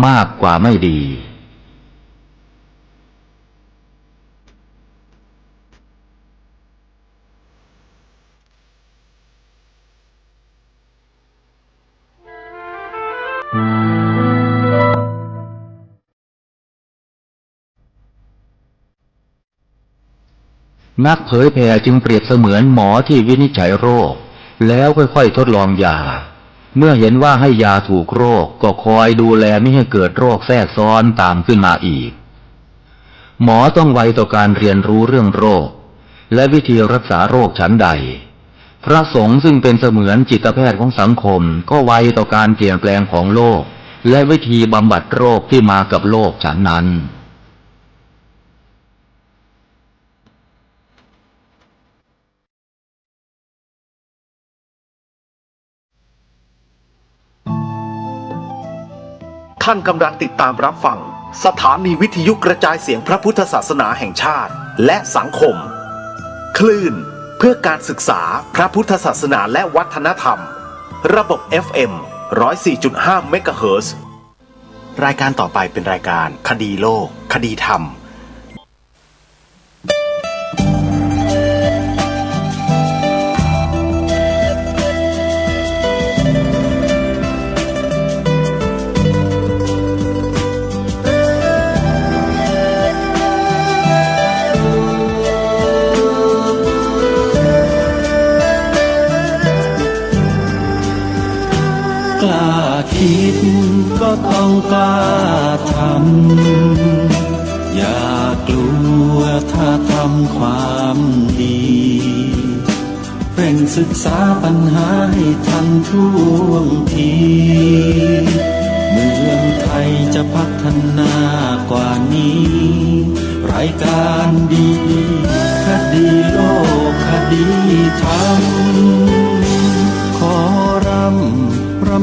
มากกว่าไม่ดีนักเผยแผ่จึงเปรียบเสมือนหมอที่วินิจฉัยโรคแล้วค่อยๆทดลองยาเมื่อเห็นว่าให้ยาถูกโรคก็คอยดูแลไม่ให้เกิดโรคแทรกซ้อนตามขึ้นมาอีกหมอต้องไวต่อการเรียนรู้เรื่องโรคและวิธีรักษาโรคฉันใดพระสงฆ์ซึ่งเป็นเสมือนจิตแพทย์ของสังคมก็ไวต่อการเปลี่ยนแปลงของโลกและวิธีบำบัดโรคที่มากับโลกฉันนั้นท่านกำลังติดตามรับฟังสถานีวิทยุกระจายเสียงพระพุทธศาสนาแห่งชาติและสังคมคลื่นเพื่อการศึกษาพระพุทธศาสนาและวัฒนธรรมระบบ FM 104.5 เมกะเฮิรตซ์รายการต่อไปเป็นรายการคดีโลกคดีธรรมกล้าคิดก็ต้องกล้าทำอย่ากลัวถ้าทำความดีเร่งศึกษาปัญหาให้ทันท่วงทีเมืองไทยจะพัฒนากว่านี้รายการดีคดีโลกคดีธรรมขอร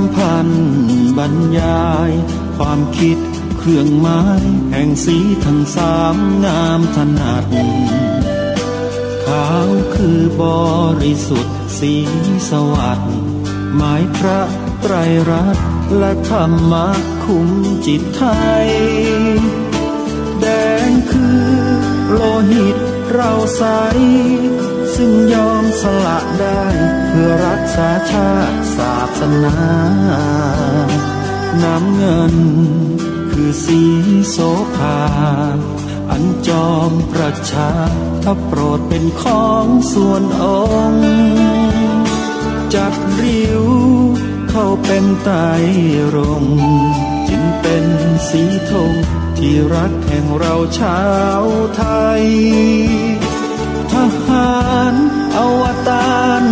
ำพันบรรยายความคิดเครื่องหมายแห่งสีทั้งสามงามถนัดขาวคือบริสุทธิ์สีสวัสดิ์หมายพระไตรรัตน์และธรรมะคุ้มจิตไทยแดงคือโลหิตเราใสซึ่งยอมสละได้เพื่อรักษาชาติศาสนาน้ำเงินคือสีโสภาอันจอมประชาถ้าโปรดเป็นของส่วนองค์จัดริ้วเข้าเป็นไตรรงค์จึงเป็นสีธงที่รักแห่งเราชาวไทยทหารอวตาร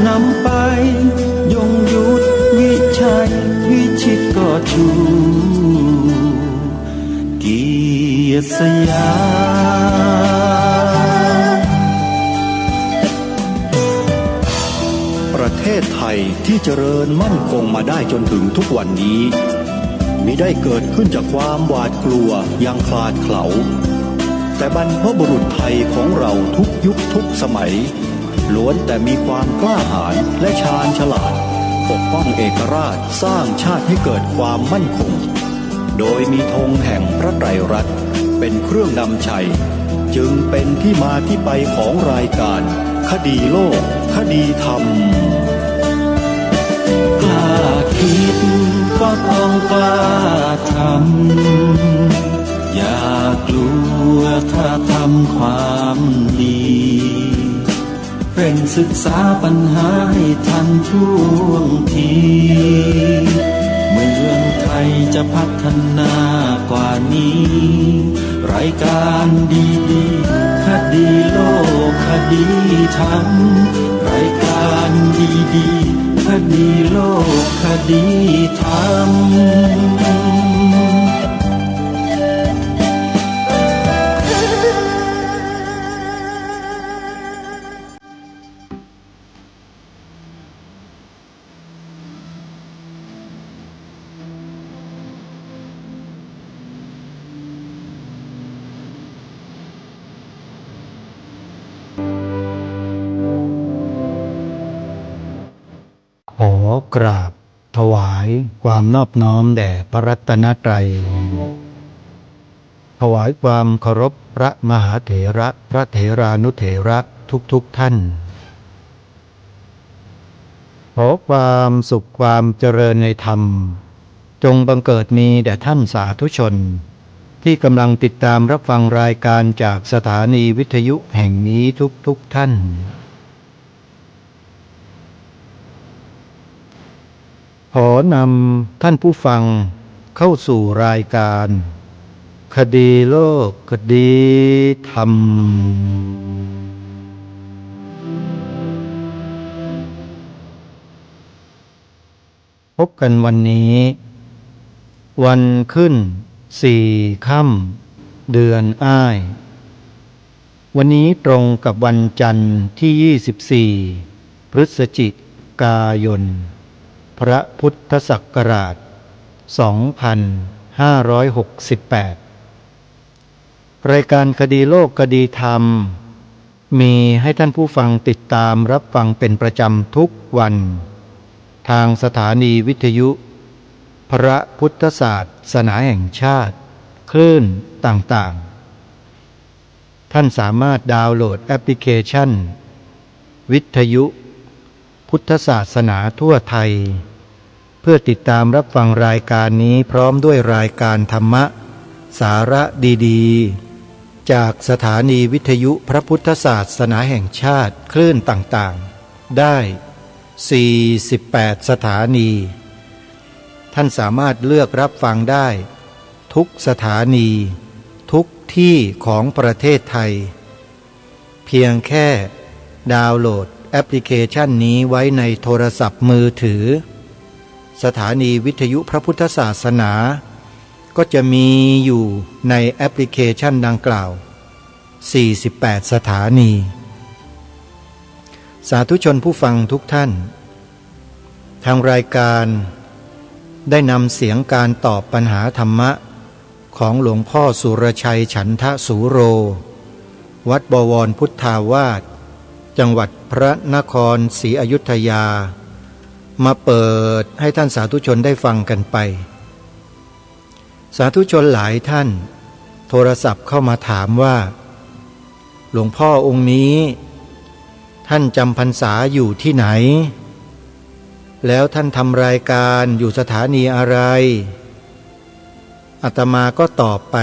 นำไปยงยุทธวิชัยวิชิตก็ชูเกียรติสยามประเทศไทยที่เจริญมั่นคงมาได้จนถึงทุกวันนี้มิได้เกิดขึ้นจากความหวาดกลัวอย่างคลาดเขลาแต่บรรพบุรุษไทยของเราทุกยุคทุกสมัยล้วนแต่มีความกล้าหาญและชาญฉลาดปกป้องเอกราชสร้างชาติให้เกิดความมั่นคงโดยมีธงแห่งพระไตรรัตน์เป็นเครื่องนำชัยจึงเป็นที่มาที่ไปของรายการคดีโลกคดีธรรมกล้าคิดก็ต้องกล้าทำอย่ากลัวถ้าทำความดีเร่งศึกษาปัญหาให้ทันท่วงทีเมืองไทยจะพัฒนากว่านี้รายการดีคดีโลกคดีธรรมรายการดีคดีโลกคดีธรรมขอกราบ ถวายความนอบน้อมแด่พระรัตนตรัยถวายความเคารพพระมหาเถระพระเถรานุเถระทุกท่านขอความสุขความเจริญในธรรมจงบังเกิดมีแด่ท่านสาธุชนที่กำลังติดตามรับฟังรายการจากสถานีวิทยุแห่งนี้ทุกท่านขอนำท่านผู้ฟังเข้าสู่รายการคดีโลกคดีธรรมพบกันวันนี้วันขึ้น4 ค่ำเดือนอ้ายวันนี้ตรงกับวันจันทร์ที่24พฤศจิกายนพระพุทธศักราช2568รายการคดีโลกคดีธรรมมีให้ท่านผู้ฟังติดตามรับฟังเป็นประจำทุกวันทางสถานีวิทยุพระพุทธศาสนาแห่งชาติคลื่นต่างๆท่านสามารถดาวน์โหลดแอปพลิเคชันวิทยุพุทธศาสนาทั่วไทยเพื่อติดตามรับฟังรายการนี้พร้อมด้วยรายการธรรมะสาระดีๆจากสถานีวิทยุพระพุทธศาสนาแห่งชาติคลื่นต่างๆได้48 สถานีท่านสามารถเลือกรับฟังได้ทุกสถานีทุกที่ของประเทศไทยเพียงแค่ดาวน์โหลดแอปพลิเคชันนี้ไว้ในโทรศัพท์มือถือสถานีวิทยุพระพุทธศาสนาก็จะมีอยู่ในแอปพลิเคชันดังกล่าว48 สถานีสาธุชนผู้ฟังทุกท่านทางรายการได้นำเสียงการตอบปัญหาธรรมะของหลวงพ่อสุรชัยฉันทสูโรวัดบวรพุทธาวาสจังหวัดพระนครศรีอยุธยามาเปิดให้ท่านสาธุชนได้ฟังกันไปสาธุชนหลายท่านโทรศัพท์เข้ามาถามว่าหลวงพ่อองค์นี้ท่านจำพรรษาอยู่ที่ไหนแล้วท่านทำรายการอยู่สถานีอะไรอาตมาก็ตอบไป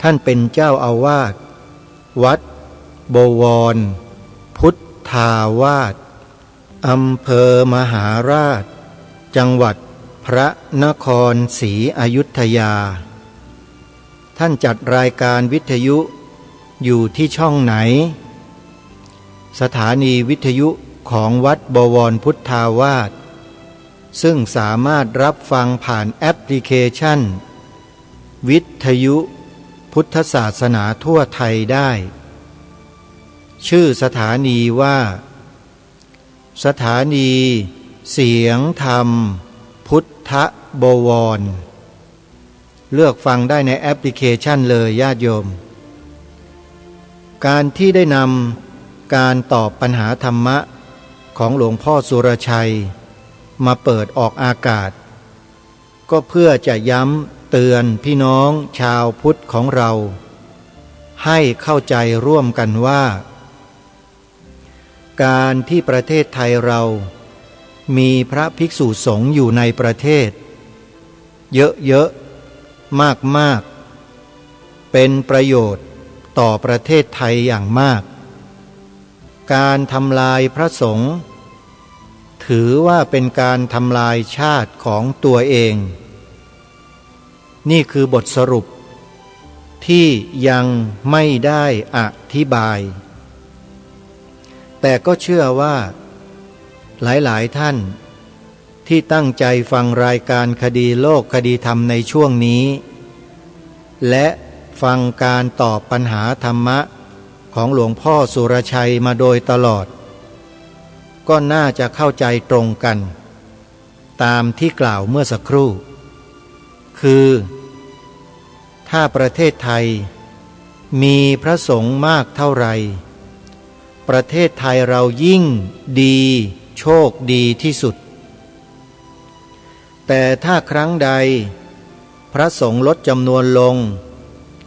ท่านเป็นเจ้าอาวาสวัดบวรพุทธาวาสอำเภอมหาราชจังหวัดพระนครศรีอยุธยาท่านจัดรายการวิทยุอยู่ที่ช่องไหนสถานีวิทยุของวัดบวรพุทธาวาสซึ่งสามารถรับฟังผ่านแอปพลิเคชันวิทยุพุทธศาสนาทั่วไทยได้ชื่อสถานีว่าสถานีเสียงธรรมพุทธบวรเลือกฟังได้ในแอปพลิเคชันเลยญาติโยมการที่ได้นำการตอบปัญหาธรรมะของหลวงพ่อสุรชัยมาเปิดออกอากาศก็เพื่อจะย้ำเตือนพี่น้องชาวพุทธของเราให้เข้าใจร่วมกันว่าการที่ประเทศไทยเรามีพระภิกษุสงฆ์อยู่ในประเทศเยอะๆมากๆเป็นประโยชน์ต่อประเทศไทยอย่างมากการทำลายพระสงฆ์ถือว่าเป็นการทำลายชาติของตัวเองนี่คือบทสรุปที่ยังไม่ได้อธิบายแต่ก็เชื่อว่าหลายๆท่านที่ตั้งใจฟังรายการคดีโลกคดีธรรมในช่วงนี้และฟังการตอบปัญหาธรรมะของหลวงพ่อสุรชัยมาโดยตลอดก็น่าจะเข้าใจตรงกันตามที่กล่าวเมื่อสักครู่คือถ้าประเทศไทยมีพระสงฆ์มากเท่าไหร่ประเทศไทยเรายิ่งดีโชคดีที่สุด แต่ถ้าครั้งใดพระสงฆ์ลดจำนวนลง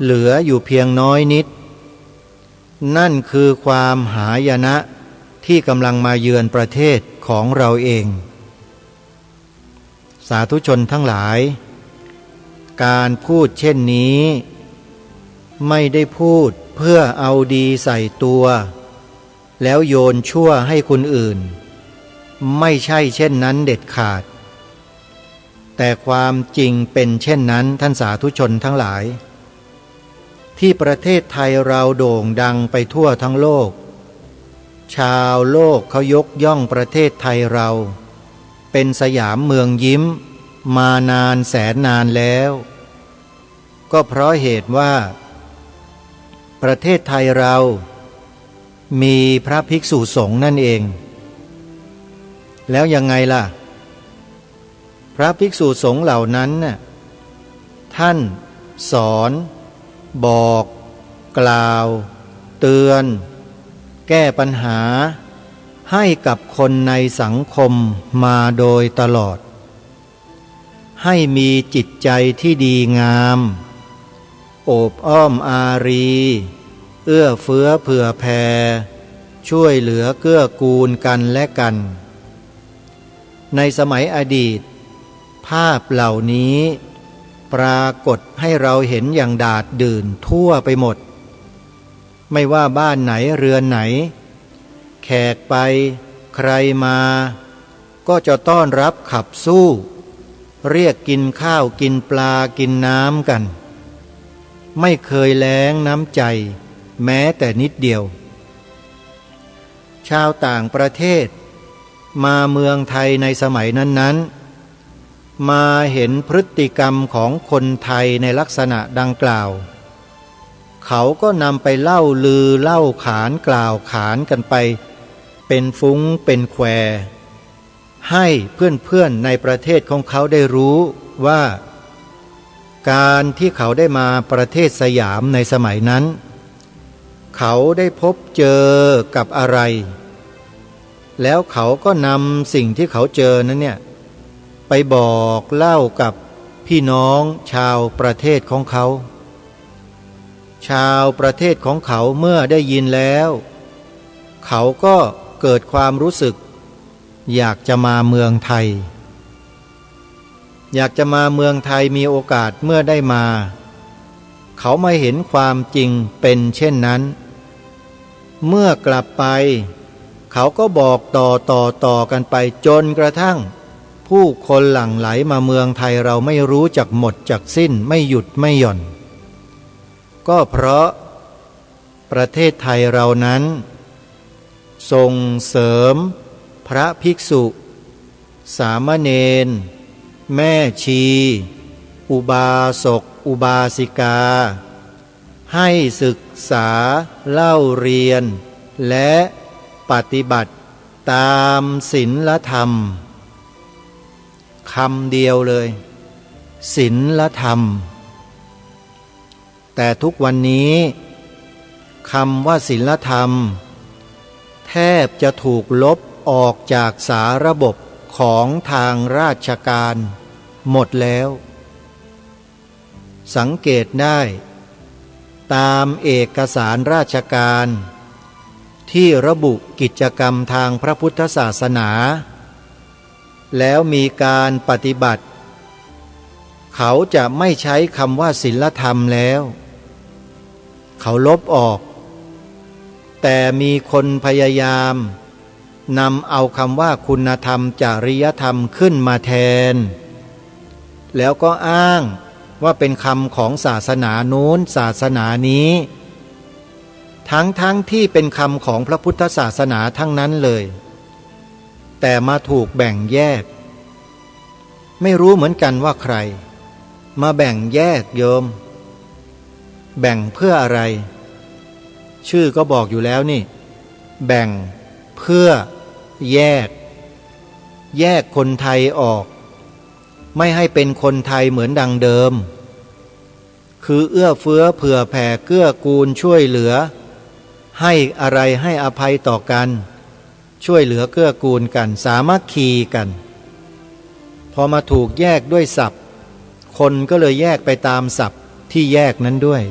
เหลืออยู่เพียงน้อยนิดนั่นคือความหายนะที่กำลังมาเยือนประเทศของเราเองสาธุชนทั้งหลายการพูดเช่นนี้ไม่ได้พูดเพื่อเอาดีใส่ตัวแล้วโยนชั่วให้คนอื่นไม่ใช่เช่นนั้นเด็ดขาดแต่ความจริงเป็นเช่นนั้นท่านสาธุชนทั้งหลายที่ประเทศไทยเราโด่งดังไปทั่วทั้งโลกชาวโลกเขายกย่องประเทศไทยเราเป็นสยามเมืองยิ้มมานานแสนนานแล้วก็เพราะเหตุว่าประเทศไทยเรามีพระภิกษุสงฆ์นั่นเองแล้วยังไงล่ะพระภิกษุสงฆ์เหล่านั้นน่ะท่านสอนบอกกล่าวเตือนแก้ปัญหาให้กับคนในสังคมมาโดยตลอดให้มีจิตใจที่ดีงามโอบอ้อมอารีเอื้อเฟื้อเผื่อแผ่ช่วยเหลือเกื้อกูลกันและกันในสมัยอดีตภาพเหล่านี้ปรากฏให้เราเห็นอย่างดาษดื่นทั่วไปหมดไม่ว่าบ้านไหนเรือนไหนแขกไปใครมาก็จะต้อนรับขับสู้เรียกกินข้าวกินปลากินน้ำกันไม่เคยแล้งน้ำใจแม้แต่นิดเดียวชาวต่างประเทศมาเมืองไทยในสมัยนั้นๆมาเห็นพฤติกรรมของคนไทยในลักษณะดังกล่าวเขาก็นำไปเล่าลือเล่าขานกล่าวขานกันไปเป็นฟุ้งเป็นแควให้เพื่อนๆในประเทศของเขาได้รู้ว่าการที่เขาได้มาประเทศสยามในสมัยนั้นเขาได้พบเจอกับอะไรแล้วเขาก็นำสิ่งที่เขาเจอนั้นเนี่ยไปบอกเล่ากับพี่น้องชาวประเทศของเขาชาวประเทศของเขาเมื่อได้ยินแล้วเขาก็เกิดความรู้สึกอยากจะมาเมืองไทยอยากจะมาเมืองไทยมีโอกาสเมื่อได้มาเขาไม่เห็นความจริงเป็นเช่นนั้นเมื่อกลับไปเขาก็บอกต่อกันไปจนกระทั่งผู้คนหลั่งไหลมาเมืองไทยเราไม่รู้จักหมดจักสิ้นไม่หยุดไม่หย่อนก็เพราะประเทศไทยเรานั้นส่งเสริมพระภิกษุสามเณรแม่ชีอุบาสกอุบาสิกาให้ศึกษาเล่าเรียนและปฏิบัติตามศีลธรรมคำเดียวเลยศีลธรรมแต่ทุกวันนี้คำว่าศีลธรรมแทบจะถูกลบออกจากสาระบบของทางราชการหมดแล้วสังเกตได้ตามเอกสารราชการที่ระบุกิจกรรมทางพระพุทธศาสนาแล้วมีการปฏิบัติเขาจะไม่ใช้คำว่าศีลธรรมแล้วเขาลบออกแต่มีคนพยายามนำเอาคำว่าคุณธรรมจริยธรรมขึ้นมาแทนแล้วก็อ้างว่าเป็นคำของศาสนานู้นศาสนานี้ทั้งที่เป็นคำของพระพุทธศาสนาทั้งนั้นเลยแต่มาถูกแบ่งแยกไม่รู้เหมือนกันว่าใครมาแบ่งแยกโยมแบ่งเพื่ออะไรชื่อก็บอกอยู่แล้วนี่แบ่งเพื่อแยกคนไทยออกไม่ให้เป็นคนไทยเหมือนดังเดิมคือเอื้อเฟื้อเผื่อแผ่เกื้อกูลช่วยเหลือให้อะไรให้อภัยต่อกันช่วยเหลือเกื้อกูลกันสามัคคีกัน พอมาถูกแยกด้วยศัพท์คนก็เลยแยกไปตามศัพท์ที่แยกนั้นด้วย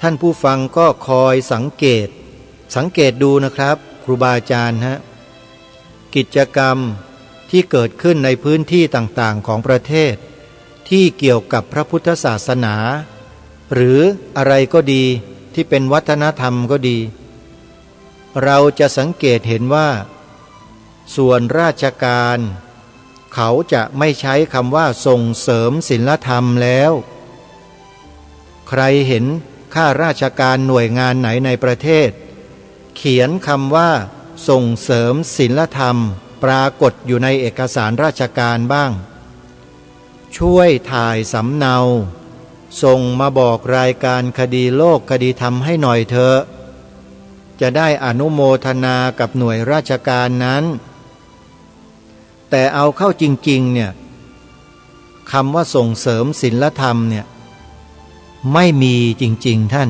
ท่านผู้ฟังก็คอยสังเกตดูนะครับครูบาอาจารย์กิจกรรมที่เกิดขึ้นในพื้นที่ต่างๆของประเทศที่เกี่ยวกับพระพุทธศาสนาหรืออะไรก็ดีที่เป็นวัฒนธรรมก็ดีเราจะสังเกตเห็นว่าส่วนราชการเขาจะไม่ใช้คำว่าส่งเสริมศีลธรรมแล้วใครเห็นข้าราชการหน่วยงานไหนในประเทศเขียนคำว่าส่งเสริมศีลธรรมปรากฏอยู่ในเอกสารราชการบ้างช่วยถ่ายสำเนาส่งมาบอกรายการคดีโลกคดีธรรมให้หน่อยเถอะจะได้อนุโมทนากับหน่วยราชการนั้นแต่เอาเข้าจริงๆเนี่ยคำว่าส่งเสริมศีลธรรมเนี่ยไม่มีจริงๆท่าน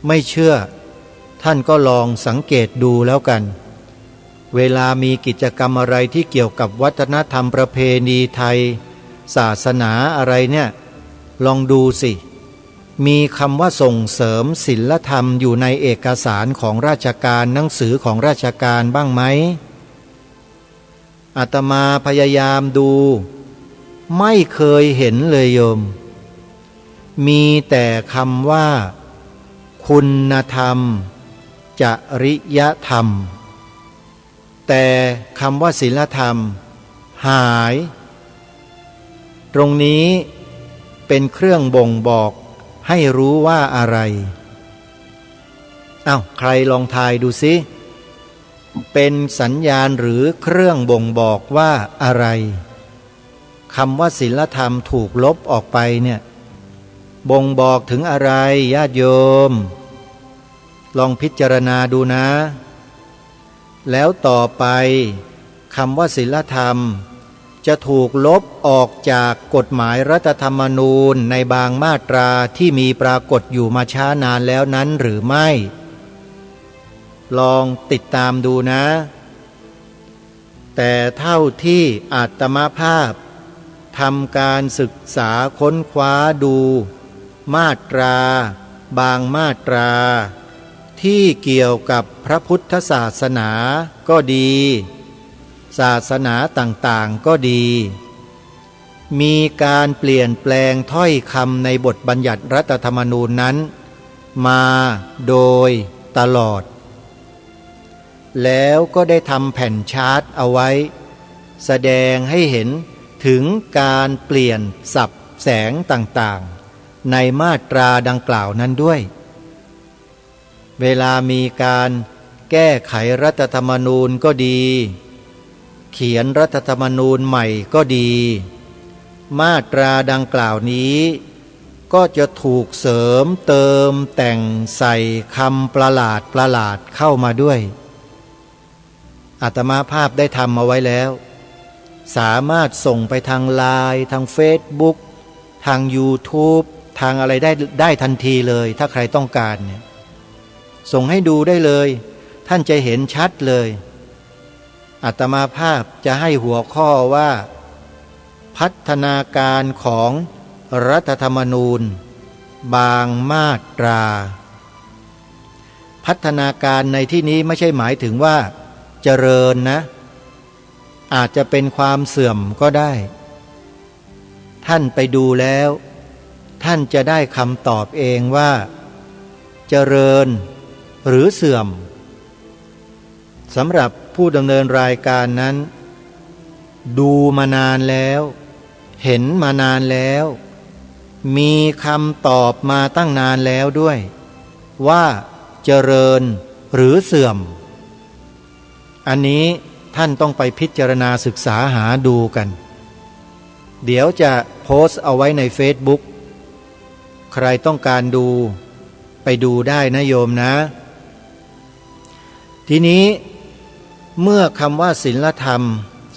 ไม่เชื่อท่านก็ลองสังเกตดูแล้วกันเวลามีกิจกรรมอะไรที่เกี่ยวกับวัฒนธรรมประเพณีไทยศาสนาอะไรเนี่ยลองดูสิมีคำว่าส่งเสริมศีลธรรมอยู่ในเอกสารของราชการหนังสือของราชการบ้างไหมอาตมาพยายามดูไม่เคยเห็นเลยโยมมีแต่คำว่าคุณธรรมจริยธรรมแต่คำว่าศีลธรรมหายตรงนี้เป็นเครื่องบ่งบอกให้รู้ว่าอะไรใครลองทายดูสิเป็นสัญญาณหรือเครื่องบ่งบอกว่าอะไรคำว่าศีลธรรมถูกลบออกไปเนี่ยบ่งบอกถึงอะไรญาติโยมลองพิจารณาดูนะแล้วต่อไปคำว่าศีลธรรมจะถูกลบออกจากกฎหมายรัฐธรรมนูญในบางมาตราที่มีปรากฏอยู่มาช้านานแล้วนั้นหรือไม่ลองติดตามดูนะแต่เท่าที่อาตมาภาพทำการศึกษาค้นคว้าดูมาตราบางมาตราที่เกี่ยวกับพระพุทธศาสนาก็ดีศาสนาต่างๆก็ดีมีการเปลี่ยนแปลงถ้อยคำในบทบัญญัติรัฐธรรมนูญนั้นมาโดยตลอดแล้วก็ได้ทำแผ่นชาร์ตเอาไว้แสดงให้เห็นถึงการเปลี่ยนสับแสงต่างๆในมาตราดังกล่าวนั้นด้วยเวลามีการแก้ไขรัฐธรรมนูญก็ดีเขียนรัฐธรรมนูญใหม่ก็ดีมาตราดังกล่าวนี้ก็จะถูกเสริมเติมแต่งใส่คำประหลาดเข้ามาด้วยอาตมาภาพได้ทำเอาไว้แล้วสามารถส่งไปทางไลน์ทางเฟซบุ๊กทาง YouTube ทางอะไรได้ทันทีเลยถ้าใครต้องการเนี่ยส่งให้ดูได้เลยท่านจะเห็นชัดเลยอาตมาภาพจะให้หัวข้อว่าพัฒนาการของรัฐธรรมนูญบางมาตราพัฒนาการในที่นี้ไม่ใช่หมายถึงว่าเจริญนะอาจจะเป็นความเสื่อมก็ได้ท่านไปดูแล้วท่านจะได้คำตอบเองว่าเจริญหรือเสื่อมสำหรับผู้ดำเนินรายการนั้นดูมานานแล้วเห็นมานานแล้วมีคำตอบมาตั้งนานแล้วด้วยว่าเจริญหรือเสื่อมอันนี้ท่านต้องไปพิจารณาศึกษาหาดูกันเดี๋ยวจะโพสต์เอาไว้ใน Facebook ใครต้องการดูไปดูได้นะโยมนะทีนี้เมื่อคำว่าศีลธรรม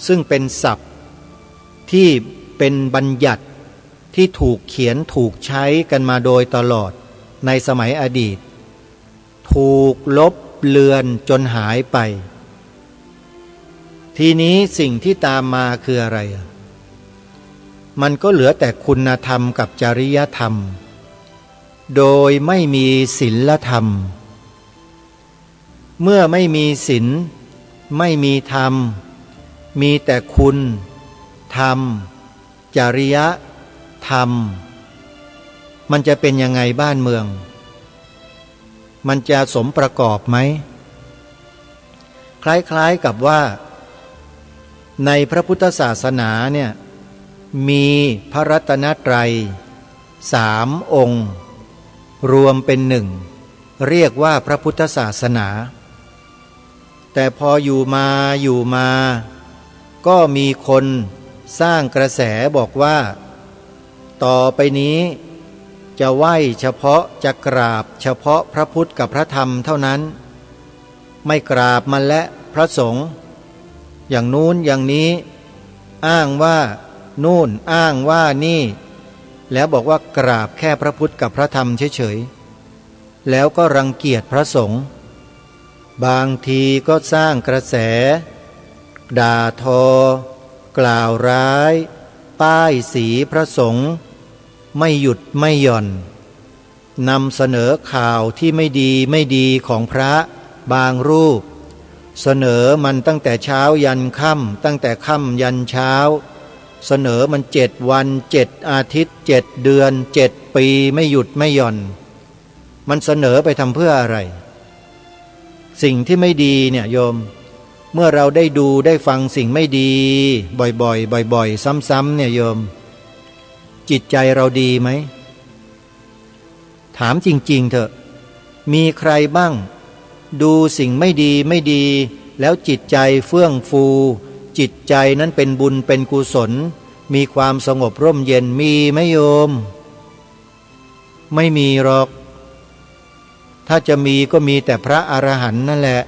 ซึ่งเป็นศัพท์ที่เป็นบัญญัติที่ถูกเขียนถูกใช้กันมาโดยตลอดในสมัยอดีตถูกลบเลือนจนหายไปท ทีนี้สิ่งที่ตามมาคืออะไรมันก็เหลือแต่คุณธรรมกับจริยธรรมโดยไม่มีศีลธรรมเมื่อไม่มีศีลไม่มีธรรมมีแต่คุณธรรมจริยธรรมมันจะเป็นยังไงบ้านเมืองมันจะสมประกอบไหมคล้ายๆกับว่าในพระพุทธศาสนาเนี่ยมีพระรัตนตรัย3 องค์รวมเป็นหนึ่งเรียกว่าพระพุทธศาสนาแต่พออยู่มาก็มีคนสร้างกระแสบอกว่าต่อไปนี้จะไหว้เฉพาะจะกราบเฉพาะพระพุทธกับพระธรรมเท่านั้นไม่กราบมันและพระสงฆ์อย่างนู้นอย่างนี้อ้างว่านู่นอ้างว่านี่แล้วบอกว่ากราบแค่พระพุทธกับพระธรรมเฉยๆแล้วก็รังเกียจพระสงฆ์บางทีก็สร้างกระแสด่าทอกล่าวร้ายป้ายสีพระสงฆ์ไม่หยุดไม่หย่อนนำเสนอข่าวที่ไม่ดีของพระบางรูปเสนอมันตั้งแต่เช้ายันค่ำตั้งแต่ค่ำยันเช้าเสนอมัน7 วัน7 อาทิตย์7 เดือน7 ปีไม่หยุดไม่หย่อนมันเสนอไปทำเพื่ออะไรสิ่งที่ไม่ดีเนี่ยโยมเมื่อเราได้ดูได้ฟังสิ่งไม่ดีบ่อยๆซ้ำๆเนี่ยโยมจิตใจเราดีไหมถามจริงๆเถอะมีใครบ้างดูสิ่งไม่ดีแล้วจิตใจเฟื่องฟูจิตใจนั้นเป็นบุญเป็นกุศลมีความสงบร่มเย็นมีไหมโยมไม่มีหรอกถ้าจะมีก็มีแต่พระอรหันต์นั่นแหละ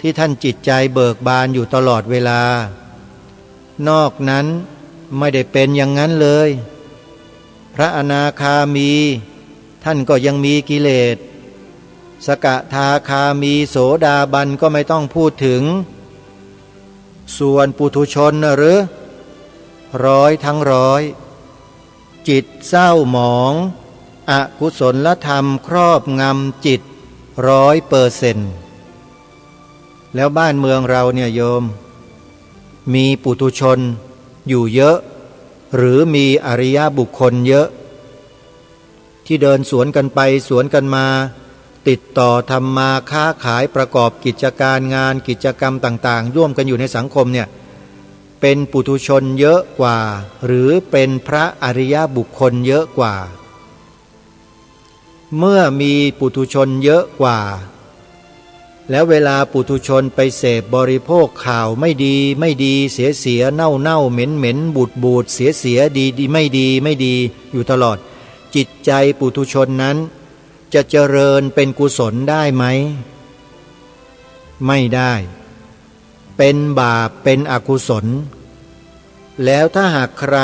ที่ท่านจิตใจเบิกบานอยู่ตลอดเวลานอกนั้นไม่ได้เป็นอย่างนั้นเลยพระอนาคามีท่านก็ยังมีกิเลสสกทาคามีโสดาบันก็ไม่ต้องพูดถึงส่วนปุถุชนหรือ100 ทั้ง 100จิตเศร้าหมองอกุศลธรรมครอบงำจิต100%แล้วบ้านเมืองเราเนี่ยโยมมีปุถุชนอยู่เยอะหรือมีอริยบุคคลเยอะที่เดินสวนกันไปสวนกันมาติดต่อทำมาค้าขายประกอบกิจการงานกิจกรรมต่างๆร่วมกันอยู่ในสังคมเนี่ยเป็นปุถุชนเยอะกว่าหรือเป็นพระอริยบุคคลเยอะกว่าเมื่อมีปุถุชนเยอะกว่าแล้วเวลาปุถุชนไปเสพบริโภคข่าวไม่ดีเสียเน่าเหม็นบูดเสียดีไม่ดีอยู่ตลอดจิตใจปุถุชนนั้นจะเจริญเป็นกุศลได้ไหมไม่ได้เป็นบาปเป็นอกุศลแล้วถ้าหากใคร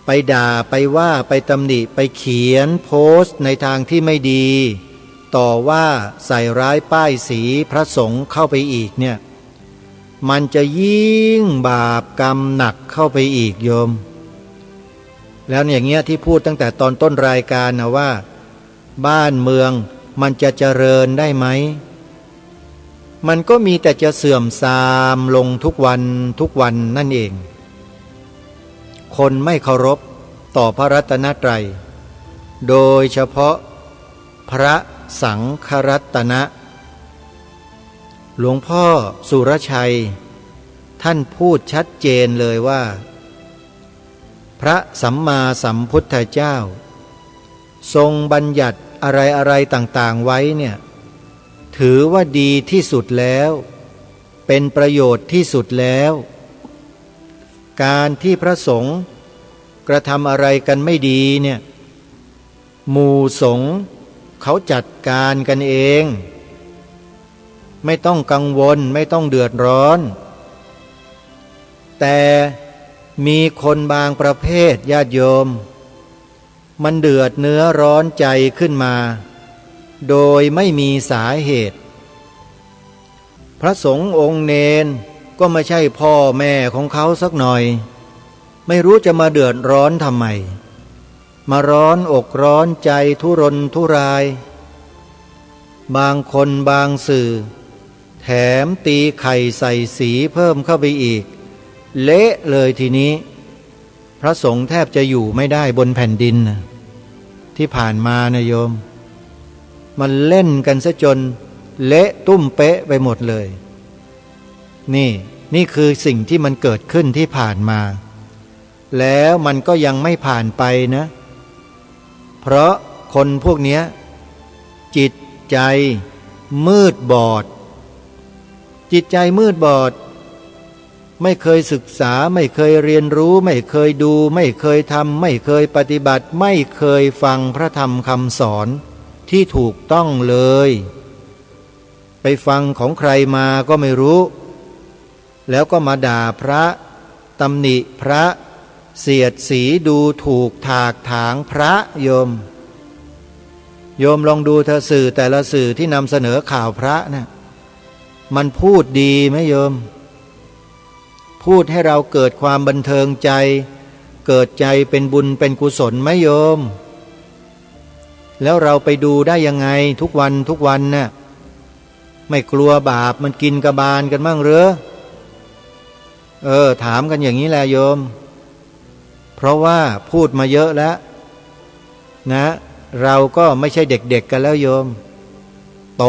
ไปด่าไปว่าไปตำหนิไปเขียนโพสต์ในทางที่ไม่ดีต่อว่าใส่ร้ายป้ายสีพระสงฆ์เข้าไปอีกเนี่ยมันจะยิ่งบาปกรรมหนักเข้าไปอีกโยมแล้วอย่างเงี้ยที่พูดตั้งแต่ตอนต้นรายการนะว่าบ้านเมืองมันจะเจริญได้ไหมมันก็มีแต่จะเสื่อมทรามลงทุกวันนั่นเองคนไม่เคารพต่อพระรัตนตรัยโดยเฉพาะพระสังฆรัตนะหลวงพ่อสุรชัยท่านพูดชัดเจนเลยว่าพระสัมมาสัมพุทธเจ้าทรงบัญญัติอะไรต่างๆไว้เนี่ยถือว่าดีที่สุดแล้วเป็นประโยชน์ที่สุดแล้วการที่พระสงฆ์กระทำอะไรกันไม่ดีเนี่ยหมู่สงฆ์เขาจัดการกันเองไม่ต้องกังวลไม่ต้องเดือดร้อนแต่มีคนบางประเภทญาติโยมมันเดือดเนื้อร้อนใจขึ้นมาโดยไม่มีสาเหตุพระสงฆ์องค์เนน ก็ไม่ใช่พ่อแม่ของเขาสักหน่อยไม่รู้จะมาเดือดร้อนทำไมมาร้อนอกร้อนใจทุรนทุรายบางคนบางสื่อแถมตีไข่ใส่สีเพิ่มเข้าไปอีกเละเลยทีนี้พระสงฆ์แทบจะอยู่ไม่ได้บนแผ่นดินนะที่ผ่านมานะโยมมันเล่นกันซะจนเละตุ้มเป๊ะไปหมดเลยนี่คือสิ่งที่มันเกิดขึ้นที่ผ่านมาแล้วมันก็ยังไม่ผ่านไปนะเพราะคนพวกนี้จิตใจมืดบอดจิตใจมืดบอดไม่เคยศึกษาไม่เคยเรียนรู้ไม่เคยดูไม่เคยทำไม่เคยปฏิบัติไม่เคยฟังพระธรรมคำสอนที่ถูกต้องเลยไปฟังของใครมาก็ไม่รู้แล้วก็มาด่าพระตำหนิพระเสียดสีดูถูกถากถางพระโยมลองดูเธอสื่อแต่ละสื่อที่นำเสนอข่าวพระนะมันพูดดีไหมโยมพูดให้เราเกิดความบันเทิงใจเกิดใจเป็นบุญเป็นกุศลไหมโยมแล้วเราไปดูได้ยังไงทุกวันน่ะไม่กลัวบาปมันกินกระบาลกันมั่งหรือถามกันอย่างนี้แหละโยมเพราะว่าพูดมาเยอะแล้วนะเราก็ไม่ใช่เด็กๆกันแล้วโยมโต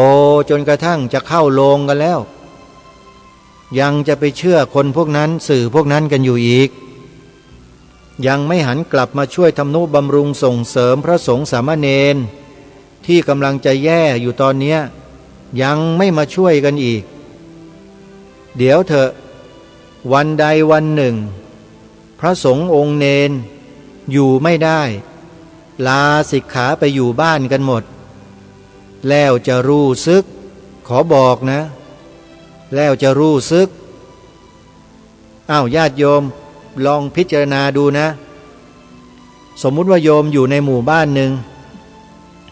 จนกระทั่งจะเข้าโรงกันแล้วยังจะไปเชื่อคนพวกนั้นสื่อพวกนั้นกันอยู่อีกยังไม่หันกลับมาช่วยทำนุบำรุงส่งเสริมพระสงฆ์สามเณรที่กำลังจะแย่อยู่ตอนนี้ยังไม่มาช่วยกันอีกเดี๋ยวเถอะวันใดวันหนึ่งพระสงฆ์องค์เณรอยู่ไม่ได้ลาสิกขาไปอยู่บ้านกันหมดแล้วจะรู้สึกขอบอกนะแล้วจะรู้สึกญาติโยมลองพิจารณาดูนะสมมุติว่าโยมอยู่ในหมู่บ้านหนึ่ง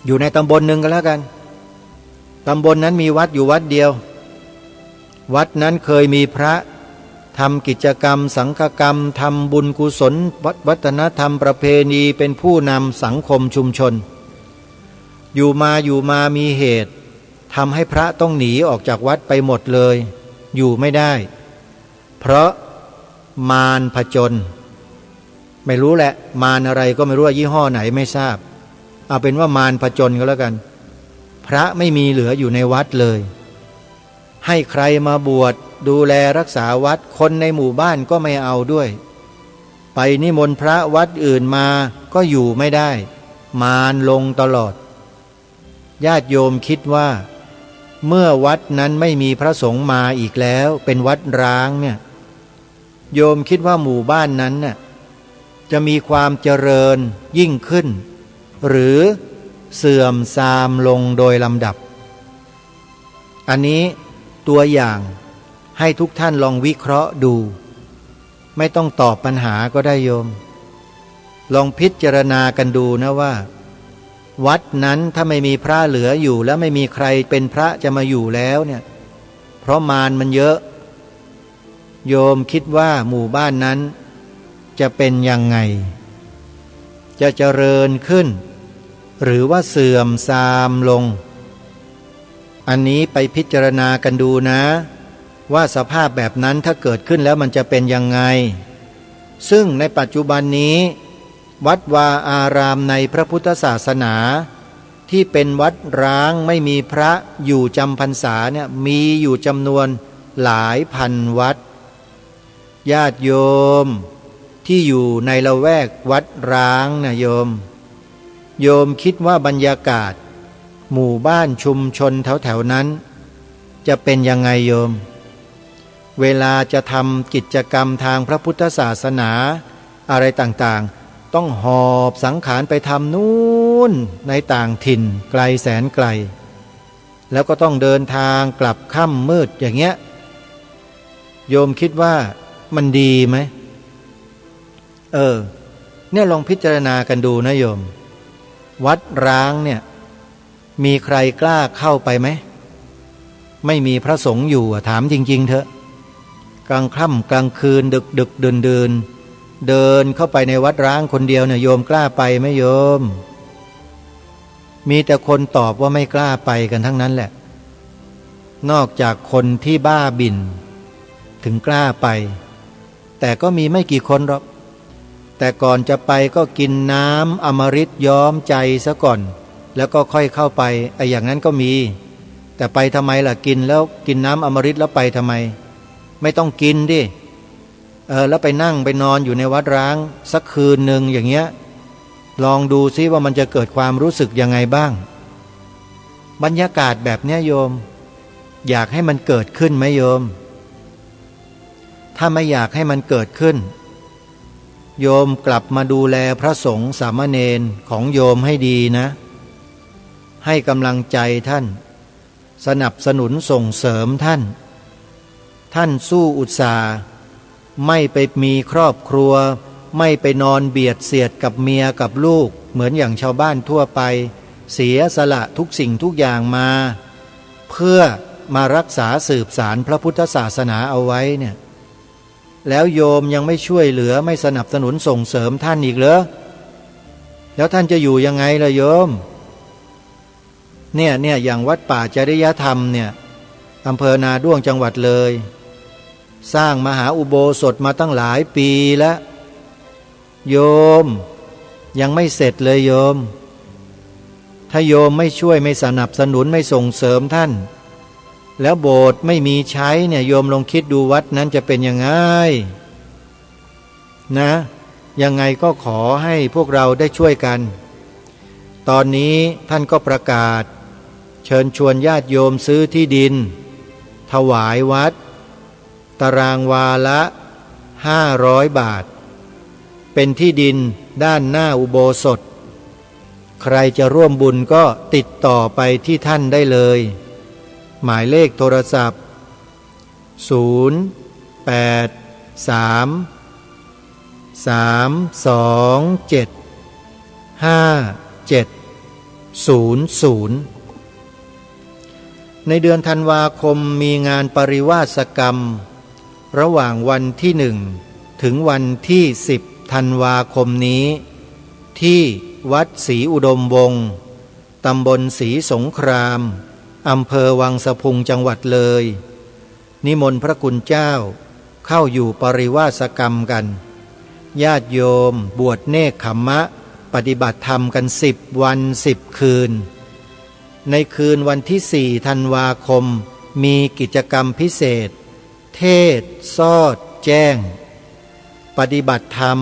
อยู่ในตำบลหนึ่งกันแล้วกันตำบลนั้นมีวัดอยู่วัดเดียววัดนั้นเคยมีพระทำกิจกรรมสังฆกรรมทำบุญกุศลวัฒนธรรมประเพณีเป็นผู้นำสังคมชุมชนอยู่มามีเหตุทำให้พระต้องหนีออกจากวัดไปหมดเลยอยู่ไม่ได้เพราะมารผจญไม่รู้แหละมารอะไรก็ไม่รู้ยี่ห้อไหนไม่ทราบเอาเป็นว่ามารผจญก็แล้วกันพระไม่มีเหลืออยู่ในวัดเลยให้ใครมาบวชดูแลรักษาวัดคนในหมู่บ้านก็ไม่เอาด้วยไปนิมนต์พระวัดอื่นมาก็อยู่ไม่ได้มารลงตลอดญาติโยมคิดว่าเมื่อวัดนั้นไม่มีพระสงฆ์มาอีกแล้วเป็นวัดร้างเนี่ยโยมคิดว่าหมู่บ้านนั้นน่ะจะมีความเจริญยิ่งขึ้นหรือเสื่อมทรามลงโดยลำดับอันนี้ตัวอย่างให้ทุกท่านลองวิเคราะห์ดูไม่ต้องตอบปัญหาก็ได้โยมลองพิจารณากันดูนะว่าวัดนั้นถ้าไม่มีพระเหลืออยู่แล้วไม่มีใครเป็นพระจะมาอยู่แล้วเนี่ยเพราะมารมันเยอะโยมคิดว่าหมู่บ้านนั้นจะเป็นยังไงจะเจริญขึ้นหรือว่าเสื่อมทรามลงอันนี้ไปพิจารณากันดูนะว่าสภาพแบบนั้นถ้าเกิดขึ้นแล้วมันจะเป็นยังไงซึ่งในปัจจุบันนี้วัดวาอารามในพระพุทธศาสนาที่เป็นวัดร้างไม่มีพระอยู่จำพรรษาเนี่ยมีอยู่จำนวนหลายพันวัดญาติโยมที่อยู่ในละแวกวัดร้างนะโยมคิดว่าบรรยากาศหมู่บ้านชุมชนแถวๆนั้นจะเป็นยังไงโยมเวลาจะทำกิจกรรมทางพระพุทธศาสนาอะไรต่างๆต้องหอบสังขารไปทำนู่นในต่างถิ่นไกลแสนไกลแล้วก็ต้องเดินทางกลับค่ำมืดอย่างเงี้ยโยมคิดว่ามันดีไหมเนี่ยลองพิจารณากันดูนะโยมวัดร้างเนี่ยมีใครกล้าเข้าไปไหมไม่มีพระสงฆ์อยู่ถามจริงๆเถอะ กลางค่ำกลางคืนดึกดึกเดินเดินเดินเข้าไปในวัดร้างคนเดียวเนี่ยโยมกล้าไปไหมโยมมีแต่คนตอบว่าไม่กล้าไปกันทั้งนั้นแหละนอกจากคนที่บ้าบิ่นถึงกล้าไปแต่ก็มีไม่กี่คนหรอกแต่ก่อนจะไปก็กินน้ำอมฤตย้อมใจซะก่อนแล้วก็ค่อยเข้าไปไอ้อย่างนั้นก็มีแต่ไปทำไมล่ะกินแล้วกินน้ำอมฤตแล้วไปทำไมไม่ต้องกินดิแล้วไปนั่งไปนอนอยู่ในวัดร้างสักคืนหนึ่งอย่างเงี้ยลองดูซิว่ามันจะเกิดความรู้สึกยังไงบ้างบรรยากาศแบบเนี้ยโยมอยากให้มันเกิดขึ้นไหมโยมถ้าไม่อยากให้มันเกิดขึ้นโยมกลับมาดูแลพระสงฆ์สามเณรของโยมให้ดีนะให้กำลังใจท่านสนับสนุนส่งเสริมท่านสู้อุตสาห์ไม่ไปมีครอบครัวไม่ไปนอนเบียดเสียดกับเมียกับลูกเหมือนอย่างชาวบ้านทั่วไปเสียสละทุกสิ่งทุกอย่างมาเพื่อมารักษาสืบสารพระพุทธศาสนาเอาไว้เนี่ยแล้วโยมยังไม่ช่วยเหลือไม่สนับสนุนส่งเสริมท่านอีกเหรอแล้วท่านจะอยู่ยังไงล่ะโยมเนี่ยอย่างวัดป่าจริยธรรมเนี่ยอำเภอนาด้วงจังหวัดเลยสร้างมหาอุโบสถมาตั้งหลายปีแล้วโยมยังไม่เสร็จเลยโยมถ้าโยมไม่ช่วยไม่สนับสนุนไม่ส่งเสริมท่านแล้วโบสถ์ไม่มีใช้เนี่ยโยมลองคิดดูวัดนั้นจะเป็นยังไงนะยังไงก็ขอให้พวกเราได้ช่วยกันตอนนี้ท่านก็ประกาศเชิญชวนญาติโยมซื้อที่ดินถวายวัดตารางวาละ500 บาทเป็นที่ดินด้านหน้าอุโบสถใครจะร่วมบุญก็ติดต่อไปที่ท่านได้เลยหมายเลขโทรศัพท์0833275700ในเดือนธันวาคมมีงานปริวาสกรรมระหว่างวันที่1ถึงวันที่10ธันวาคมนี้ที่วัดศรีอุดมวงศ์ตำบลศรีสงครามอำเภอวังสะพุงจังหวัดเลยนิมนต์พระคุณเจ้าเข้าอยู่ปริวาสกรรมกันญาติโยมบวชเนกขัมมะปฏิบัติธรรมกัน10 วัน10 คืนในคืนวันที่4ธันวาคมมีกิจกรรมพิเศษเทศน์สอดแจ้งปฏิบัติธรรม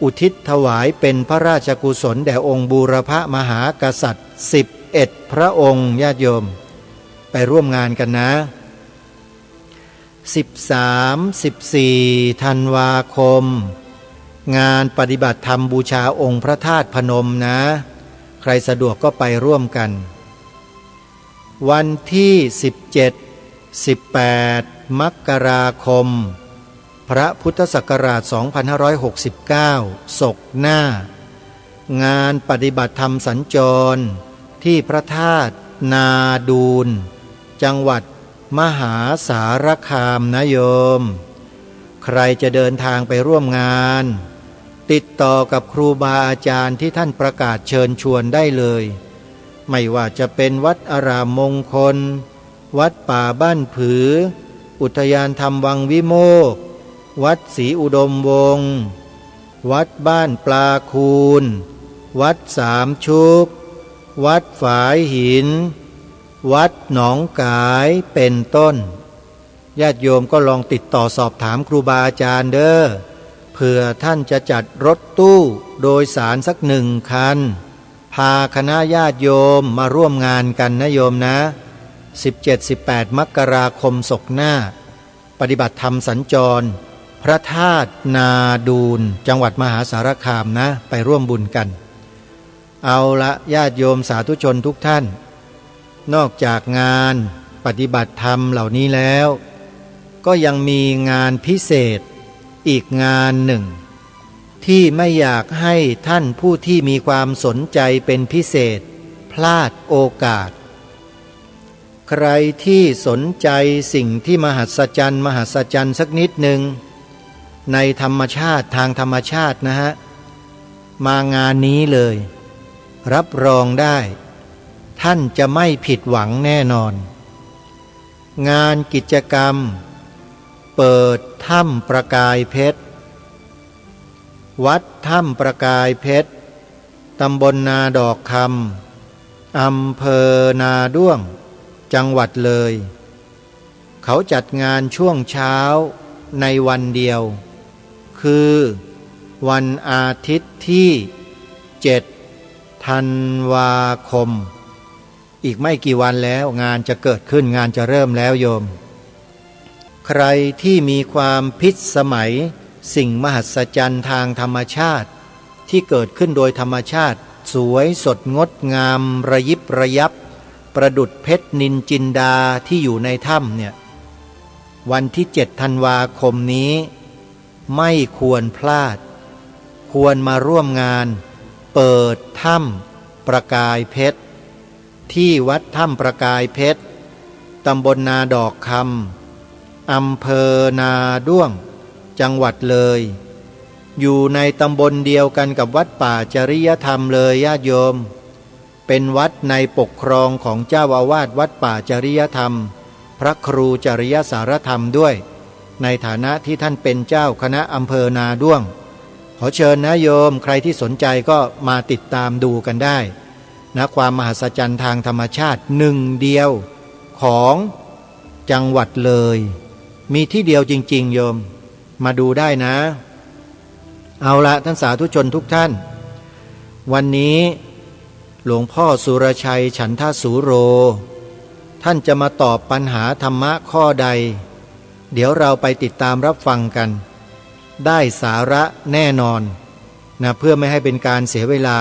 อุทิศถวายเป็นพระราชกุศลแด่องค์บูรพมหากษัตริย์11 พระองค์ญาติโยมไปร่วมงานกันนะ13-14 ธันวาคมงานปฏิบัติธรรมบูชาองค์พระธาตุพนมนะใครสะดวกก็ไปร่วมกันวันที่17-18 มกราคมพระพุทธศักราช 2569 ศกหน้างานปฏิบัติธรรมสัญจรที่พระธาตุนาดูลจังหวัดมหาสารคามนะโยมใครจะเดินทางไปร่วมงานติดต่อกับครูบาอาจารย์ที่ท่านประกาศเชิญชวนได้เลยไม่ว่าจะเป็นวัดอารามมงคลวัดป่าบ้านผืออุทยานธรรมวังวิโมกข์วัดศรีอุดมวงศ์วัดบ้านปลาคูนวัดสามชุกวัดฝายหินวัดหนองกายเป็นต้นญาติโยมก็ลองติดต่อสอบถามครูบาอาจารย์เด้อเผื่อท่านจะจัดรถตู้โดยสารสัก1 คันพาคณะญาติโยมมาร่วมงานกันนะโยมนะ17-18 มกราคมศกหน้าปฏิบัติธรรมสัญจรพระธาตุนาดูลจังหวัดมหาสารคามนะไปร่วมบุญกันเอาละญาติโยมสาธุชนทุกท่านนอกจากงานปฏิบัติธรรมเหล่านี้แล้วก็ยังมีงานพิเศษอีกงานหนึ่งที่ไม่อยากให้ท่านผู้ที่มีความสนใจเป็นพิเศษพลาดโอกาส ใครที่สนใจสิ่งที่มหัศจรรย์สักนิดหนึ่งในธรรมชาติทางธรรมชาตินะฮะมางานนี้เลยรับรองได้ท่านจะไม่ผิดหวังแน่นอนงานกิจกรรมเปิดถ้ำประกายเพชรวัดถ้ำประกายเพชรตำบลนาดอกคำอำเภอนาด้วงจังหวัดเลยเขาจัดงานช่วงเช้าในวันเดียวคือวันอาทิตย์ที่7 ธันวาคมอีกไม่กี่วันแล้วงานจะเกิดขึ้นงานจะเริ่มแล้วโยมใครที่มีความพิสมัยสิ่งมหัศจรรย์ทางธรรมชาติที่เกิดขึ้นโดยธรรมชาติสวยสดงดงามระยิบระยับประดุจเพชรนินจินดาที่อยู่ในถ้ำเนี่ยวันที่7 ธันวาคมนี้ไม่ควรพลาดควรมาร่วมงานเปิดถ้ำประกายเพชรที่วัดถ้ำประกายเพชรตำบลนาดอกคำอำเภอนาด้วงจังหวัดเลยอยู่ในตำบลเดียวกันกับวัดป่าจริยธรรมเลยญาติโยมเป็นวัดในปกครองของเจ้าอาวาสวัดป่าจริยธรรมพระครูจริยสารธรรมด้วยในฐานะที่ท่านเป็นเจ้าคณะอำเภอนาด้วงขอเชิญนะโยมใครที่สนใจก็มาติดตามดูกันได้นะความมหัศจรรย์ทางธรรมชาติหนึ่งเดียวของจังหวัดเลยมีที่เดียวจริงๆโยมมาดูได้นะเอาละท่านสาธุชนทุกท่านวันนี้หลวงพ่อสุรชัยฉันทสูโรท่านจะมาตอบปัญหาธรรมะข้อใดเดี๋ยวเราไปติดตามรับฟังกันได้สาระแน่นอนนะเพื่อไม่ให้เป็นการเสียเวลา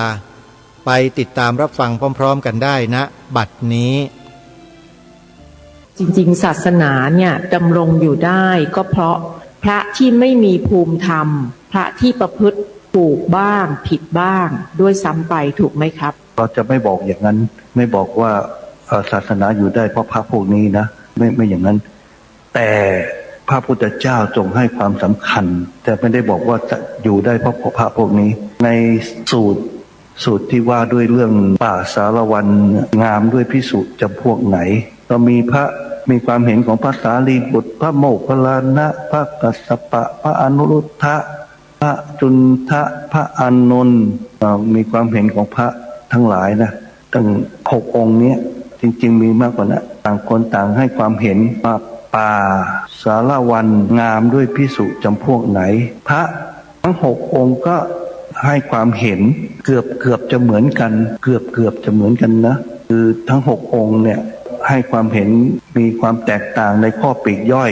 ไปติดตามรับฟังพร้อมๆกันได้นะบัดนี้จริงๆศาสนาเนี่ยดำรงอยู่ได้ก็เพราะพระที่ไม่มีภูมิธรรมพระที่ประพฤติถูกบ้างผิดบ้างด้วยซ้ำไปถูกไหมครับเราจะไม่บอกอย่างนั้นไม่บอกว่าศาสนาอยู่ได้เพราะพระพวกนี้นะไม่อย่างนั้นแต่พระพุทธเจ้าทรงให้ความสำคัญแต่ไม่ได้บอกว่าจะอยู่ได้เพราะพระพวกนี้ในสูตรที่ว่าด้วยเรื่องป่าสารวันงามด้วยภิกษุจำพวกไหนก็มีความเห็นของพระสารีบุตรพระโมคคัลลานะพระกัสสปะพระอนุรุทธะพระจุนทะพระอานนท์มีความเห็นของพระทั้งหลายนะตั้ง6 องค์นี้จริงๆมีมากกว่านั้นต่างคนต่างให้ความเห็นว่าป่าสารวันงามด้วยภิกษุจำพวกไหนพระทั้ง6 องค์ก็ให้ความเห็นเกือบจะเหมือนกันเกือบจะเหมือนกันนะคือทั้ง6 องค์เนี่ยให้ความเห็นมีความแตกต่างในข้อปลีกย่อย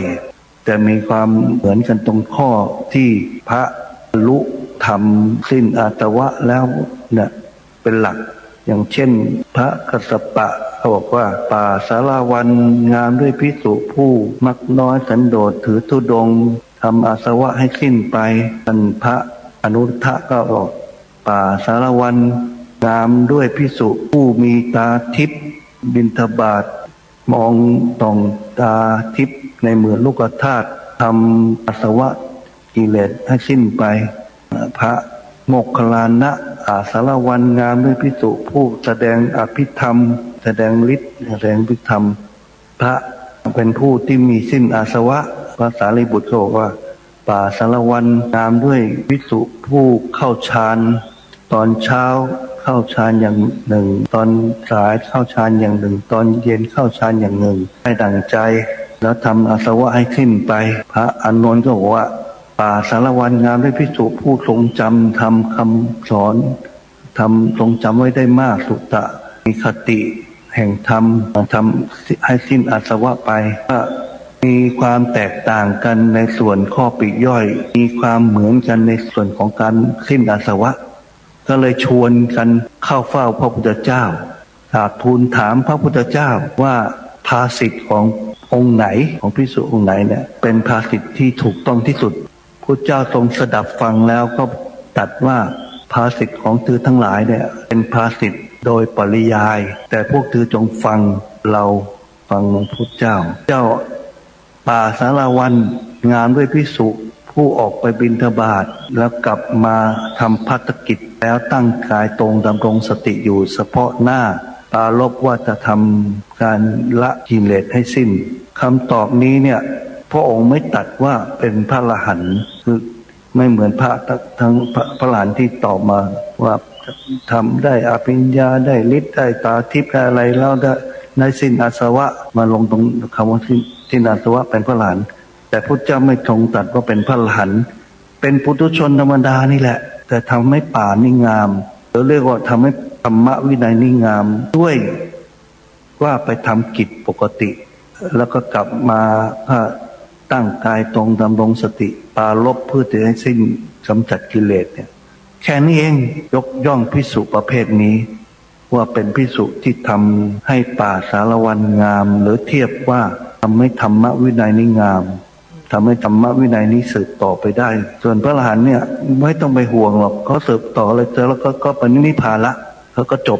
แต่มีความเหมือนกันตรงข้อที่พระบรรลุธรรมสิ้นอาสวะแล้วเนี่ยเป็นหลักอย่างเช่นพระกัสสปะเขาบอกว่าป่าสารวันงามด้วยภิกษุผู้มักน้อยสันโดษถือธุดงค์ทำอาสวะให้สิ้นไปท่านพระอนุรุทธะก็บอกป่าสารวันงามด้วยภิกษุผู้มีตาทิพย์บิณฑบาตมองต่องตาทิพย์ในเหมือนลูกธาตุทำอาสวะกิเลสให้สิ้นไปพระโมคคัลลานะสารวันงามด้วยภิกษุผู้แสดงอภิธรรมแสดงฤทธิ์แสดงภิธรรมพระเป็นผู้ที่มีสิ้นอาสวะพระสารีบุตรบอกว่าป่าสารวันงามด้วยภิกษุผู้เข้าฌานตอนเช้าเข้าฌานอย่างหนึ่งตอนสายเข้าฌานอย่างหนึ่งตอนเย็นเข้าฌานอย่างหนึ่งให้ดั่งใจแล้วทำอาสวะให้สิ้นไปพระอานนท์ก็บอกว่าป่าสารวันงามด้วยภิกษุผู้ทรงจำทำคำสอนทรงจำไว้ได้มากสุตะมีคติแห่งธรรมทำให้สิ้นอาสวะไปก็มีความแตกต่างกันในส่วนข้อปลีกย่อยมีความเหมือนกันในส่วนของการสิ้นอาสวะก็เลยชวนกันเข้าเฝ้าพระพุทธเจ้าทูลถามพระพุทธเจ้าว่าภาษิตขององค์ไหนของภิกษุองค์ไหนเนี่ยเป็นภาษิตที่ถูกต้องที่สุดพระเจ้าทรงสดับฟังแล้วก็ตรัสว่าภาษิตของเธอทั้งหลายเนี่ยเป็นภาษิตโดยปริยายแต่พวกเธอจงฟังเรา ฟังพระเจ้า เจ้าป่าสารวันงามด้วยภิกษุผู้ออกไปบิณฑบาตแล้วกลับมาทำภัตกิจแล้วตั้งกายตรงดำรงสติอยู่เฉพาะหน้าปรารภว่าจะทำการละกิเลสให้สิ้นคำตอบนี้เนี่ยพระองค์ไม่ตรัสว่าเป็นพระอรหันต์คือไม่เหมือนพระทั้งพระอรหันต์ที่ตอบมาว่าทำได้อภิญญาได้ฤทธิ์ได้ตาทิพย์ได้อะไรแล้วได้สิ้นอาสวะมาลงตรงคำว่าสิ้นอาสวะเป็นพระอรหันต์แต่พระเจ้าไม่ทรงตรัสว่าเป็นพระอรหันต์เป็นปุถุชนธรรมดานี่แหละแต่ทำให้ป่านี่งามหรือเรียกว่าทำให้ธรรมวินัยนี่งามด้วยว่าไปทำกิจปกติแล้วก็กลับมาตั้งกายตรงดำรงสติปรารภเพื่อจะให้สิ้นกำจัดกิเลสเนี่ยแค่นี้เองยกย่องภิกษุประเภทนี้ว่าเป็นภิกษุที่ทำให้ป่าสารวันงามหรือเทียบว่าทำให้ธรรมวินัยนี่งามทำให้ธรรมวินัยนี้สืบต่อไปได้ส่วนพระอรหันต์เนี่ยไม่ต้องไปห่วงหรอกเขาสืบต่อเลยเจอแล้วก็เป็นนิพพานละเขาก็จบ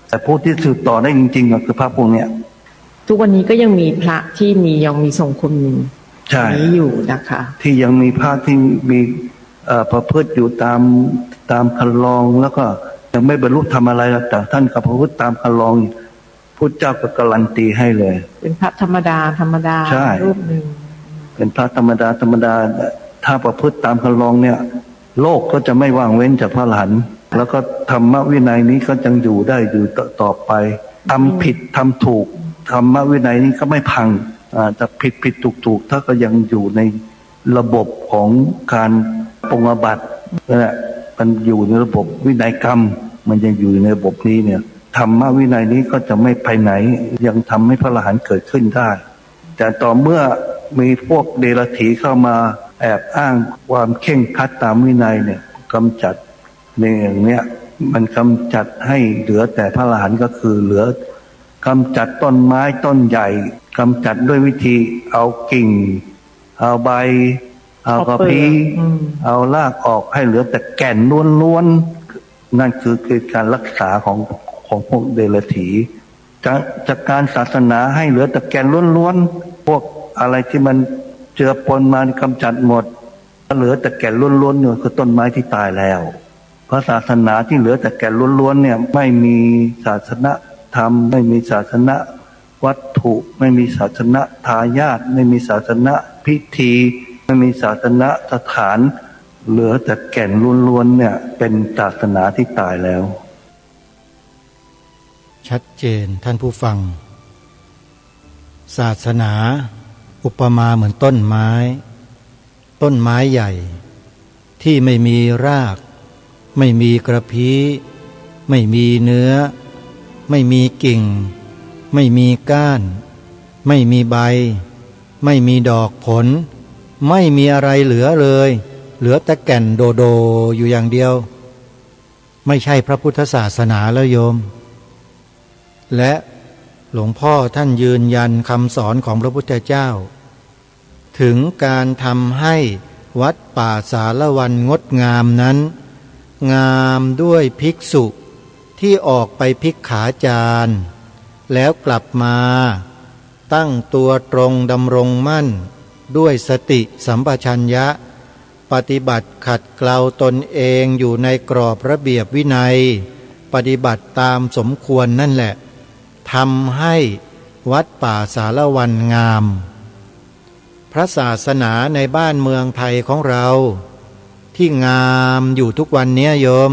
แต่ผู้ที่สืบต่อได้จริงๆก็คือพระพวกเนี้ยทุกวันนี้ก็ยังมีพระที่ยังมีทรงคุณนี้อยู่นะคะที่ยังมีพระที่มีประพฤติอยู่ตามคันลองแล้วก็ยังไม่บรรลุทำอะไรแต่ท่านกับประพฤติตามคันลองพุทธเจ้าก็การันตีให้เลยเป็นพระธรรมดารูปหนึ่งเป็นพระธรรมดาถ้าประพฤติตามคันลองเนี่ยโลกก็จะไม่ว่างเว้นจากพระอรหันต์แล้วก็ธรรมวินัยนี้ก็ยังอยู่ได้อยู่ต่อไปทำผิดทำถูกธรรมวินัยนี้ก็ไม่พังจะผิดถูกถ้าก็ยังอยู่ในระบบของการปรงอาบัตินั่นแหละมันอยู่ในระบบวินัยกรรมมันยังอยู่ในระบบนี้เนี่ยธรรมวินัยนี้ก็จะไม่ไปไหนยังทำให้พระอรหันต์เกิดขึ้นได้แต่ต่อเมื่อมีพวกเดรัจฉีเข้ามาแอบอ้างความเข่งครัดตามวินัยเนี่ยกำจัดในอย่างเนี้ยมันกำจัดให้เหลือแต่พระอรหันต์ก็คือเหลือกำจัดต้นไม้ต้นใหญ่กำจัดด้วยวิธีเอากิ่งเอาใบเอากระพี้เอารากออกให้เหลือแต่แก่นล้วนๆนั่นคือการรักษาของพวกเดรัจฉีจากการศาสนาให้เหลือแต่แก่นล้วนๆพวกอะไรที่มันเจือปนมากำจัดหมดเหลือแต่แก่นล้วนๆเนี่ยคือต้นไม้ที่ตายแล้วเพราะศาสนาที่เหลือแต่แก่นล้วนๆเนี่ยไม่มีศาสนธรรมไม่มีศาสนาวัตถุไม่มีศาสนาทายาทไม่มีศาสนาพิธีไม่มีศาสนาสถานเหลือแต่แก่นล้วนๆเนี่ยเป็นศาสนาที่ตายแล้วชัดเจนท่านผู้ฟังศาสนาอุปมาเหมือนต้นไม้ใหญ่ที่ไม่มีรากไม่มีกระพี้ไม่มีเนื้อไม่มีกิ่งไม่มีก้านไม่มีใบไม่มีดอกผลไม่มีอะไรเหลือเลยเหลือแต่แก่นโดอยู่อย่างเดียวไม่ใช่พระพุทธศาสนาแล้วโยมและหลวงพ่อท่านยืนยันคำสอนของพระพุทธเจ้าถึงการทำให้วัดป่าสารวันงดงามนั้นงามด้วยภิกษุที่ออกไปภิกขาจารแล้วกลับมาตั้งตัวตรงดำรงมั่นด้วยสติสัมปชัญญะปฏิบัติขัดเกลาตนเองอยู่ในกรอบระเบียบวินัยปฏิบัติตามสมควรนั่นแหละทำให้วัดป่าสารวันงามพระศาสนาในบ้านเมืองไทยของเราที่งามอยู่ทุกวันนี้โยม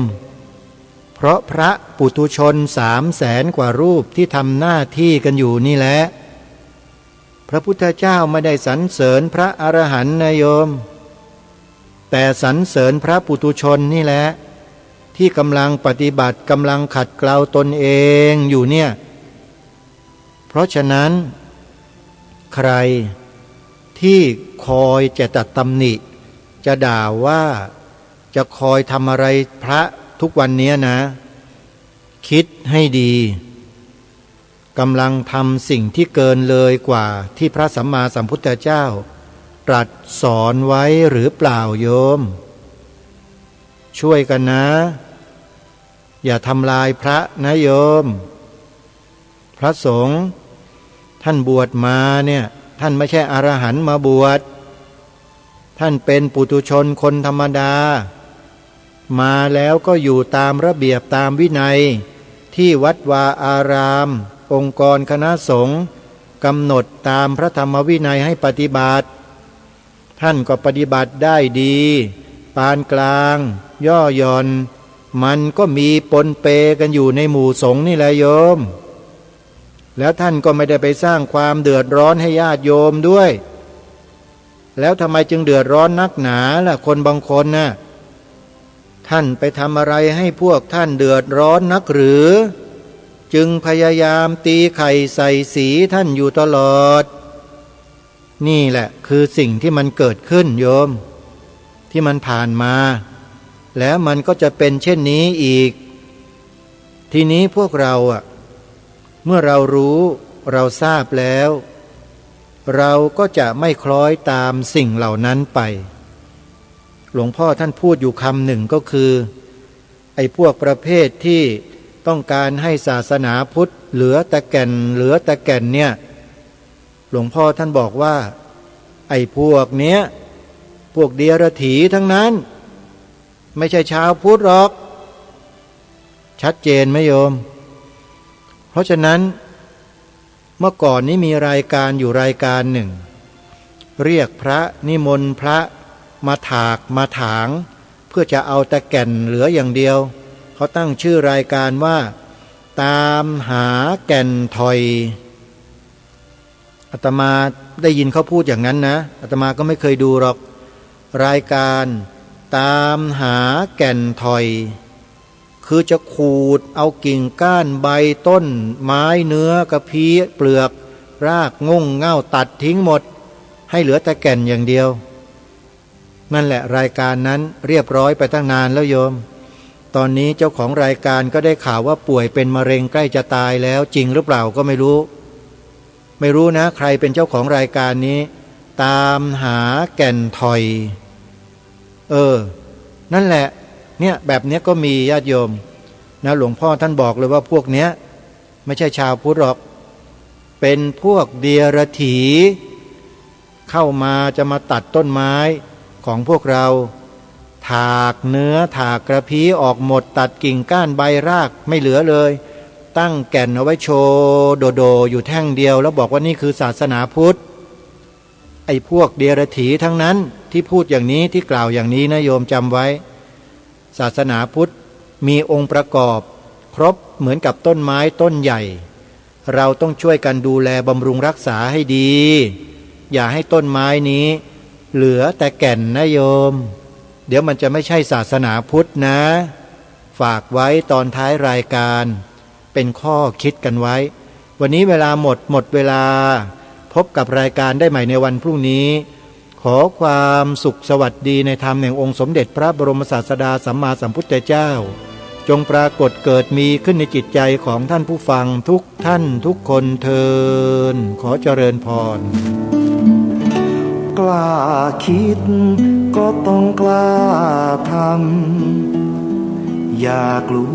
เพราะพระปุถุชน300,000 กว่ารูปที่ทำหน้าที่กันอยู่นี่แหละพระพุทธเจ้าไม่ได้สรรเสริญพระอรหันต์นะโยมแต่สรรเสริญพระปุถุชนนี่แหละที่กำลังปฏิบัติกำลังขัดเกลาตนเองอยู่เนี่ยเพราะฉะนั้นใครที่คอยจะตัดตำหนิจะด่าว่าจะคอยทำอะไรพระทุกวันนี้นะคิดให้ดีกำลังทำสิ่งที่เกินเลยกว่าที่พระสัมมาสัมพุทธเจ้าตรัสสอนไว้หรือเปล่าโยมช่วยกันนะอย่าทำลายพระนะโยมพระสงฆ์ ท่านบวชมาเนี่ยท่านไม่ใช่อรหันต์มาบวชท่านเป็นปุถุชนคนธรรมดามาแล้วก็อยู่ตามระเบียบตามวินัยที่วัดวาอารามองค์กรคณะสงฆ์กำหนดตามพระธรรมวินัยให้ปฏิบัติท่านก็ปฏิบัติได้ดีปานกลางย่อหย่อนมันก็มีปนเปกันอยู่ในหมู่สงฆ์นี่แหละโยมแล้วท่านก็ไม่ได้ไปสร้างความเดือดร้อนให้ญาติโยมด้วยแล้วทำไมจึงเดือดร้อนนักหนาล่ะคนบางคนน่ะท่านไปทำอะไรให้พวกท่านเดือดร้อนนักหรือจึงพยายามตีไข่ใส่สีท่านอยู่ตลอดนี่แหละคือสิ่งที่มันเกิดขึ้นโยมที่มันผ่านมาแล้วมันก็จะเป็นเช่นนี้อีกทีนี้พวกเราเมื่อเรารู้เราทราบแล้วเราก็จะไม่คล้อยตามสิ่งเหล่านั้นไปหลวงพ่อท่านพูดอยู่คำหนึ่งก็คือไอ้พวกประเภทที่ต้องการให้ศาสนาพุทธเหลือแต่แก่นเนี่ยหลวงพ่อท่านบอกว่าไอ้พวกเนี้ยพวกเดียรถีทั้งนั้นไม่ใช่ชาวพุทธหรอกชัดเจนไหมโยมเพราะฉะนั้นเมื่อก่อนนี้มีรายการอยู่รายการหนึ่งเรียกพระนิมนต์พระมาถากมาถางเพื่อจะเอาแต่แก่นเหลืออย่างเดียวเขาตั้งชื่อรายการว่าตามหาแก่นถอยอาตมาได้ยินเขาพูดอย่างนั้นนะอาตมาก็ไม่เคยดูหรอกรายการตามหาแก่นถอยคือจะขูดเอากิ่งก้านใบต้นไม้เนื้อกระพี้เปลือกรากงงเง่าตัดทิ้งหมดให้เหลือแต่แก่นอย่างเดียวนั่นแหละรายการนั้นเรียบร้อยไปตั้งนานแล้วโยมตอนนี้เจ้าของรายการก็ได้ข่าวว่าป่วยเป็นมะเร็งใกล้จะตายแล้วจริงหรือเปล่าก็ไม่รู้นะใครเป็นเจ้าของรายการนี้ตามหาแก่นถอยนั่นแหละเนี่ยแบบนี้ก็มีญาติโยมนะหลวงพ่อท่านบอกเลยว่าพวกเนี้ยไม่ใช่ชาวพุทธหรอกเป็นพวกเดียรถีเข้ามาจะมาตัดต้นไม้ของพวกเราถากเนื้อถากกระพี้ออกหมดตัดกิ่งก้านใบรากไม่เหลือเลยตั้งแก่นเอาไว้โชว์โดอยู่แท่งเดียวแล้วบอกว่านี่คือศาสนาพุทธไอ้พวกเดียรถีทั้งนั้นที่พูดอย่างนี้ที่กล่าวอย่างนี้นะโยมจำไว้ศาสนาพุทธมีองค์ประกอบครบเหมือนกับต้นไม้ต้นใหญ่เราต้องช่วยกันดูแลบำรุงรักษาให้ดีอย่าให้ต้นไม้นี้เหลือแต่แก่นนะโยมเดี๋ยวมันจะไม่ใช่ศาสนาพุทธนะฝากไว้ตอนท้ายรายการเป็นข้อคิดกันไว้วันนี้เวลาหมดเวลาพบกับรายการได้ใหม่ในวันพรุ่งนี้ขอความสุขสวัสดีในธรรมแห่งองค์สมเด็จพระบรมศาสดาสัมมาสัมพุทธเจ้าจงปรากฏเกิดมีขึ้นในจิตใจของท่านผู้ฟังทุกท่านทุกคนเทินขอเจริญพรกล้าคิดก็ต้องกล้าทำอย่ากลัว